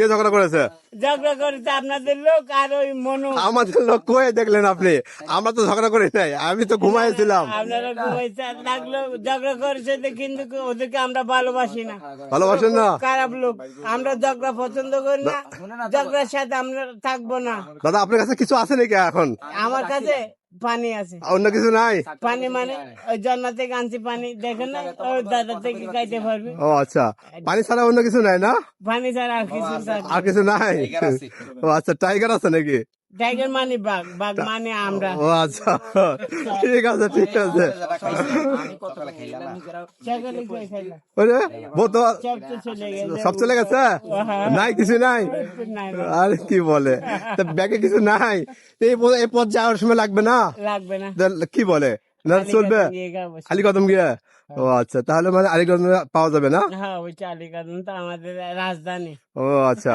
কে ঝগড়া করেছে? ঝগড়া করেছে আপনাদের লোক আর ওই মনু। আমাদের লোক কয়ে দেখলেন আপনি? আমরা তো ঝগড়া করি নাই, আমি তো ঘুমাইছিলাম। আপনারা ঘুমাইছে লাগলো, ঝগড়া করেছে কিন্তু ওদেরকে আমরা ভালোবাসি না। ভালোবাসেন না? খারাপ লোক, আমরা ঝগড়া পছন্দ করি না, ঝগড়ার সাথে আমরা থাকবো না। দাদা আপনার কাছে কিছু আছে নাকি এখন? আমার কাছে পানি আছে। অন্য কিছু নাই? পানি মানে ওই জন্না থেকে আনছি পানি, দেখেন না, ওই দাদা থেকে খাইতে পারবে। ও আচ্ছা, পানি ছাড়া অন্য কিছু নাই না? পানি ছাড়া আর কিছু আর কিছু নাই? ও আচ্ছা, টাইগার আছে নাকি? টাইগার মানে বাঘ, বাঘ মানে আমরা। ও আচ্ছা, ঠিক আছে ঠিক আছে। সেখানে কই খাইলা? ওরে বোতল সব তো চলে গেছে। সব চলে গেছে? নাই কিছু নাই? নাই, আরে কি বলে, তা ব্যাগে কিছু নাই? এই পথ যাওয়ার সময় লাগবে না? লাগবে না। তা কি বলে, না চলবে? নিয়ে যাবো। খালি কদম গিয়ে? ও আচ্ছা, তাহলে মানে আরেকজন পাওয়া যাবে না? হ্যাঁ, ওই চালিকা তো আমাদের রাজধানী। ও আচ্ছা।